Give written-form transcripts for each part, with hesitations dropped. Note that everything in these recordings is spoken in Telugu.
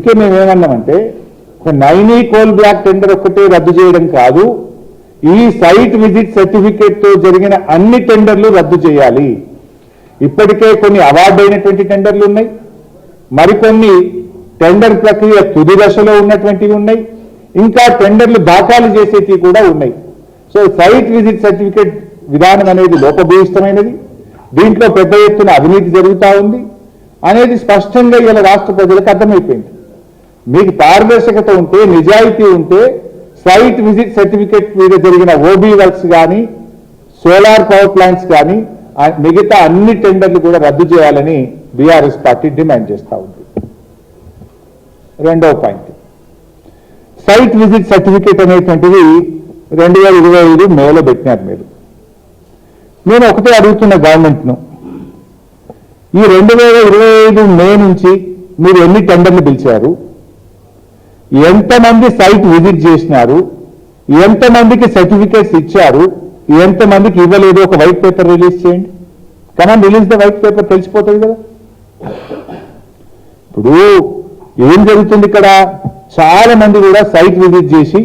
అందుకే మేము ఏమన్నామంటే నైనీ కోల్ బ్లాక్ టెండర్ ఒక్కటే రద్దు చేయడం కాదు, ఈ సైట్ విజిట్ సర్టిఫికేట్ తో జరిగిన అన్ని టెండర్లు రద్దు చేయాలి. ఇప్పటికే కొన్ని అవార్డు అయినటువంటి టెండర్లు ఉన్నాయి, మరికొన్ని టెండర్ ప్రక్రియ తుది దశలో ఉన్నటువంటివి ఉన్నాయి, ఇంకా టెండర్లు దాఖలు చేసేటివి కూడా ఉన్నాయి. సో సైట్ విజిట్ సర్టిఫికేట్ విధానం అనేది లోపభూయిష్టమైనది, దీంట్లో పెద్ద ఎత్తున అవినీతి జరుగుతూ ఉంది అనేది స్పష్టంగా ఇలా రాష్ట్ర ప్రజలకు అర్థమైపోయింది. మీకు పారదర్శకత ఉంటే, నిజాయితీ ఉంటే సైట్ విజిట్ సర్టిఫికేట్ మీద జరిగిన ఓబీ వర్క్స్ కానీ, సోలార్ పవర్ ప్లాంట్స్ కానీ మిగతా అన్ని టెండర్లు కూడా రద్దు చేయాలని బీఆర్ఎస్ పార్టీ డిమాండ్ చేస్తూ ఉంది. రెండవ పాయింట్, సైట్ విజిట్ సర్టిఫికేట్ అనేటువంటిది 2025 మేలో పెట్టినారు మీరు. నేను ఒకటే అడుగుతున్న గవర్నమెంట్ను, ఈ 2025 మే నుంచి మీరు ఎన్ని టెండర్లు పిలిచారు, ఎంతమంది సైట్ విజిట్ చేసినారు, ఎంతమందికి సర్టిఫికేట్స్ ఇచ్చారు, ఎంతమందికి ఇవ్వలేదు, ఒక వైట్ పేపర్ రిలీజ్ చేయండి. కానీ రిలీజ్ ద వైట్ పేపర్ తెలిసిపోతుంది కదా. ఇప్పుడు ఏం జరుగుతుంది ఇక్కడ, చాలా మంది కూడా సైట్ విజిట్ చేసి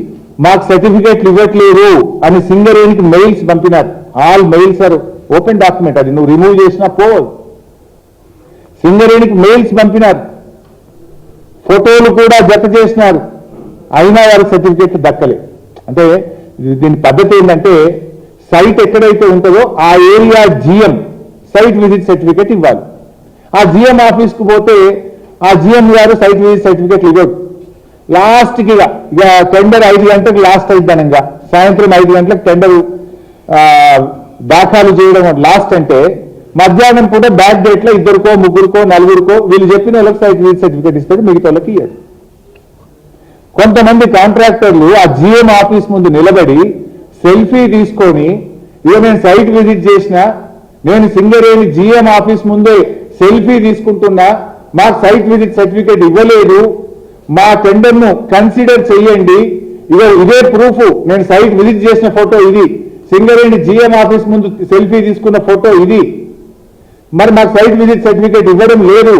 మాకు సర్టిఫికేట్లు ఇవ్వట్లేదు అని సింగరేణికి మెయిల్స్ పంపినారు. All mails are open document, అది నువ్వు రిమూవ్ చేసినా పోవాలి. సింగరేణికి మెయిల్స్ పంపినారు, ఫోటోలు కూడా జత చేసినారు, అయినా వారి సర్టిఫికేట్ దక్కలే. అంటే దీని పద్ధతి ఏంటంటే, సైట్ ఎక్కడైతే ఉంటుందో ఆ area GM site visit certificate ఇవ్వాలి. ఆ జిఎం ఆఫీస్కు పోతే ఆ జిఎం గారు సైట్ విజిట్ సర్టిఫికేట్ ఇవ్వడు. లాస్ట్కి ఇక టెండర్ 5 గంటలకు లాస్ట్ అయిద్దనంగా, సాయంత్రం 5 గంటలకు టెండర్ దాఖలు చేయడం లాస్ట్ అంటే, మధ్యాహ్నం పూట బ్యాక్ డేట్లో 2కో 3కో 4కో వీళ్ళు చెప్పిన వాళ్ళకి సైట్ విజిట్ సర్టిఫికేట్ ఇస్తాడు, మిగతా వాళ్ళకి ఇయ్యాడు. కొంతమంది కాంట్రాక్టర్లు ఆ జిఎం ఆఫీస్ ముందు నిలబడి సెల్ఫీ తీసుకొని, ఇక నేను సైట్ విజిట్ చేసినా, నేను సింగరేణి జిఎం ఆఫీస్ ముందే సెల్ఫీ తీసుకుంటున్నా, మాకు సైట్ విజిట్ సర్టిఫికేట్ ఇవ్వలేదు, మా టెండర్ను కన్సిడర్ చేయండి, ఇదే ప్రూఫ్, నేను సైట్ విజిట్ చేసిన ఫోటో ఇది, సింగరేణి జిఎం ఆఫీస్ ముందు సెల్ఫీ తీసుకున్న ఫోటో ఇది, మరి మాకు సైట్ విజిట్ సర్టిఫికేట్ ఇవ్వడం లేదు,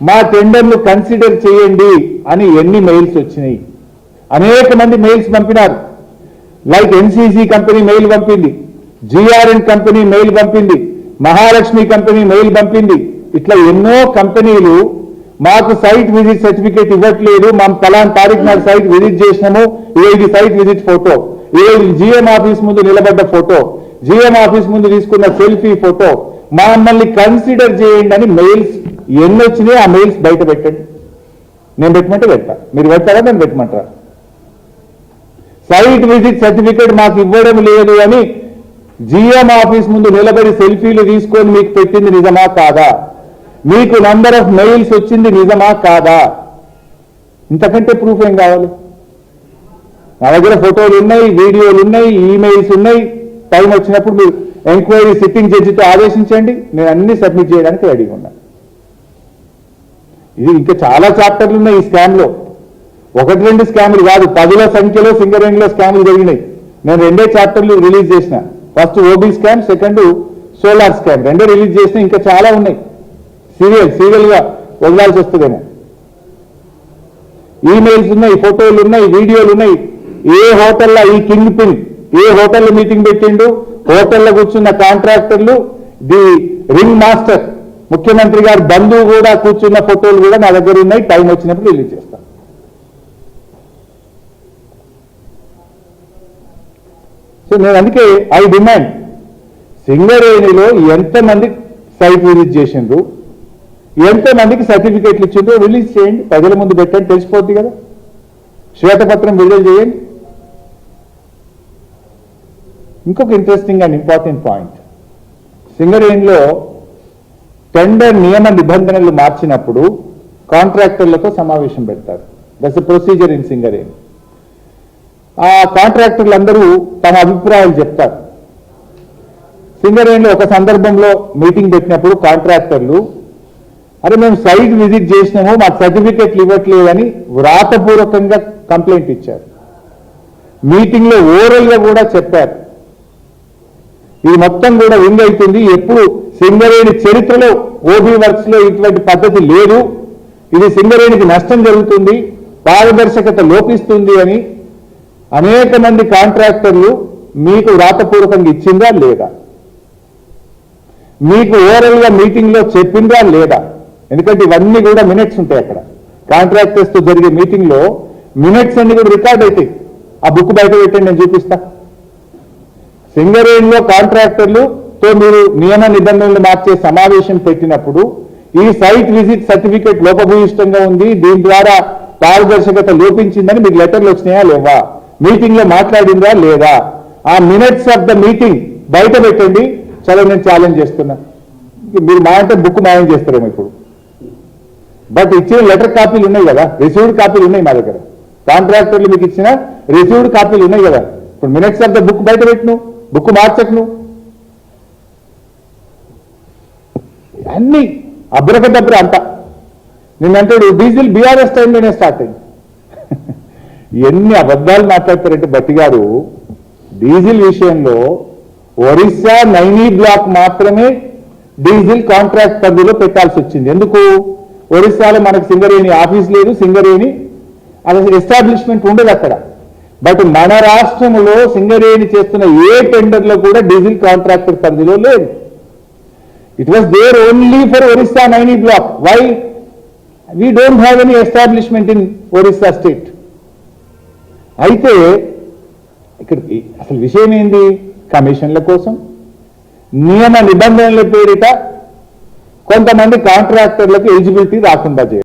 మా టెండర్ను కన్సిడర్ చేయండి అని ఎన్ని మెయిల్స్ వచ్చినాయి. అనేక మంది మెయిల్స్ పంపినారు. లైక్ ఎన్సీసీ కంపెనీ మెయిల్ పంపింది, జిఆర్ఎన్ కంపెనీ మెయిల్ పంపింది, మహాలక్ష్మి కంపెనీ మెయిల్ పంపింది. ఇట్లా ఎన్నో కంపెనీలు మాకు సైట్ విజిట్ సర్టిఫికేట్ ఇవ్వట్లేదు, మేము పలానా తారీఖు నాడు సైట్ విజిట్ చేసినాము, ఇది సైట్ విజిట్ ఫోటో, ఇది జిఎం ఆఫీస్ ముందు నిలబడ్డ ఫోటో, జిఎం ఆఫీస్ ముందు తీసుకున్న సెల్ఫీ ఫోటో, మమ్మల్ని కన్సిడర్ చేయండి అని మెయిల్స్ ఎన్ని వచ్చినాయి. ఆ మెయిల్స్ బయట పెట్టండి, నేను పెట్టమంటే పెడతా, మీరు పెడతారా నేను పెట్టమంటారా? సైట్ విజిట్ సర్టిఫికేట్ మాకు ఇవ్వడం లేదు అని జిఎం ఆఫీస్ ముందు నిలబడి సెల్ఫీలు తీసుకొని మీకు పెట్టింది నిజమా కాదా? మీకు నంబర్ ఆఫ్ మెయిల్స్ వచ్చింది నిజమా కాదా? ఇంతకంటే ప్రూఫ్ ఏం కావాలి? నా దగ్గర ఫోటోలు ఉన్నాయి, వీడియోలు ఉన్నాయి, ఈమెయిల్స్ ఉన్నాయి. టైం వచ్చినప్పుడు మీరు ఎంక్వైరీ సిట్టింగ్ జడ్జితో ఆదేశించండి, నేను అన్ని సబ్మిట్ చేయడానికి రెడీగా ఉన్నా. ఇది ఇంకా చాలా చాప్టర్లు ఉన్నాయి ఈ స్కామ్లో. 1-2 స్కాములు కాదు, 10ల సంఖ్యలో సింగరేణిలో స్కాములు జరిగినాయి. నేను 2 చాప్టర్లు రిలీజ్ చేసిన, first OB scam, second solar scam, 2 release చేసిన. ఇంకా చాలా ఉన్నాయి, సీరియల్గా వదలాల్సి వస్తుందేమో. ఈమెయిల్స్ ఉన్నాయి, ఫోటోలు ఉన్నాయి, వీడియోలు ఉన్నాయి. ఏ హోటల్లో ఈ కింగ్ పిన్ ఏ హోటల్లో మీటింగ్ పెట్టిండు, హోటల్లో కూర్చున్న కాంట్రాక్టర్లు, ది రింగ్ మాస్టర్ ముఖ్యమంత్రి గారి బంధువు కూడా కూర్చున్న ఫోటోలు కూడా నా దగ్గర ఉన్నాయి. టైం వచ్చినప్పుడు రిలీజ్ చేస్తాను. సో నేను అందుకే ఐ డిమాండ్, సింగరేణిలో ఎంతమంది సైట్ విజిట్ చేసిండ్రు, ఎంతమందికి సర్టిఫికేట్లు ఇచ్చిండ్రో రిలీజ్ చేయండి, ప్రజల ముందు పెట్టండి, తెలిసిపోద్ది కదా. శ్వేతపత్రం విడుదల చేయండి. ఇంకొక ఇంట్రెస్టింగ్ అండ్ ఇంపార్టెంట్ పాయింట్, సింగరేణిలో టెండర్ నియమ నిబంధనలు మార్చినప్పుడు కాంట్రాక్టర్లతో సమావేశం పెడతారు. That's a procedure in Singareni. ఆ కాంట్రాక్టర్లు అందరూ తమ అభిప్రాయాలు చెప్తారు. సింగరేణిలో ఒక సందర్భంలో మీటింగ్ పెట్టినప్పుడు కాంట్రాక్టర్లు, అరే మేము సైట్ విజిట్ చేసినాము, మాకు సర్టిఫికెట్లు ఇవ్వట్లేదని వ్రాతపూర్వకంగా కంప్లైంట్ ఇచ్చారు. మీటింగ్లో ఓరల్గా కూడా చెప్పారు. ఇది మొత్తం కూడా వింగ్ అవుతుంది. ఎప్పుడు సింగరేణి చరిత్రలో ఓబీ వర్క్స్ లో ఇటువంటి పద్ధతి లేదు, ఇది సింగరేణికి నష్టం జరుగుతుంది, పారదర్శకత లోపిస్తుంది అని అనేక మంది కాంట్రాక్టర్లు మీకు రాతపూర్వకంగా ఇచ్చిందా లేదా? మీకు ఓవరాల్ గా మీటింగ్ లో చెప్పిందా లేదా? ఎందుకంటే ఇవన్నీ కూడా మినిట్స్ ఉంటాయి అక్కడ. కాంట్రాక్టర్స్ తో జరిగే మీటింగ్ లో మినిట్స్ అన్ని కూడా రికార్డ్ అవుతాయి. ఆ బుక్ బయట పెట్టండి, నేను చూపిస్తా. సింగరేణిలో కాంట్రాక్టర్లుతో మీరు నియమ నిబంధనలు మార్చే సమావేశం పెట్టినప్పుడు ఈ సైట్ విజిట్ సర్టిఫికేట్ లోపభూయిష్టంగా ఉంది, దీని ద్వారా పారదర్శకత లోపించిందని మీకు లెటర్లు వచ్చినాయా లేవా? మీటింగ్ లో మాట్లాడిందా లేదా? ఆ మినిట్స్ ఆఫ్ ద మీటింగ్ బయట పెట్టండి. చలో, నేను ఛాలెంజ్ చేస్తున్నా. మీరు మా అంటే బుక్ మాయం చేస్తారేమో ఇప్పుడు. బట్ ఇచ్చిన లెటర్ కాపీలు ఉన్నాయి కదా, రిసీవ్డ్ కాపీలు ఉన్నాయి మా దగ్గర. కాంట్రాక్టర్లు మీకు ఇచ్చిన రిసీవ్డ్ కాపీలు ఉన్నాయి కదా. ఇప్పుడు మినిట్స్ ఆఫ్ ద బుక్ బయట పెట్టను, బుక్ మార్చకును. అన్ని అబ్రకదబ్ర అంతా. నిన్నంటాడు డీజిల్ బీఆర్ఎస్ టైంలోనే స్టార్ట్ అయింది. ఎన్ని అబద్ధాలు మాట్లాడతారంటే బట్టి గారు, డీజిల్ విషయంలో ఒరిస్సా నైనీ బ్లాక్ మాత్రమే డీజిల్ కాంట్రాక్ట్ పరిధిలో పెట్టాల్సి వచ్చింది. ఎందుకు? ఒరిస్సాలో మనకు సింగరేణి ఆఫీస్ లేదు, సింగరేణి అసలు ఎస్టాబ్లిష్మెంట్ ఉండదు అక్కడ. బట్ మన రాష్ట్రంలో సింగరేణి చేస్తున్న ఏ టెండర్లో కూడా డీజిల్ కాంట్రాక్టర్ పరిధిలో లేదు. It was there only for Orissa Naini block. Why? We don't have any establishment in Orissa state. అయితే ఇక్కడ అసలు విషయం ఏంది? కమిషన్ల కోసం నియమ నిబంధనల పేరిట కొంతమంది కాంట్రాక్టర్లకు ఎలిజిబిలిటీ రాకుండా చేయాలి.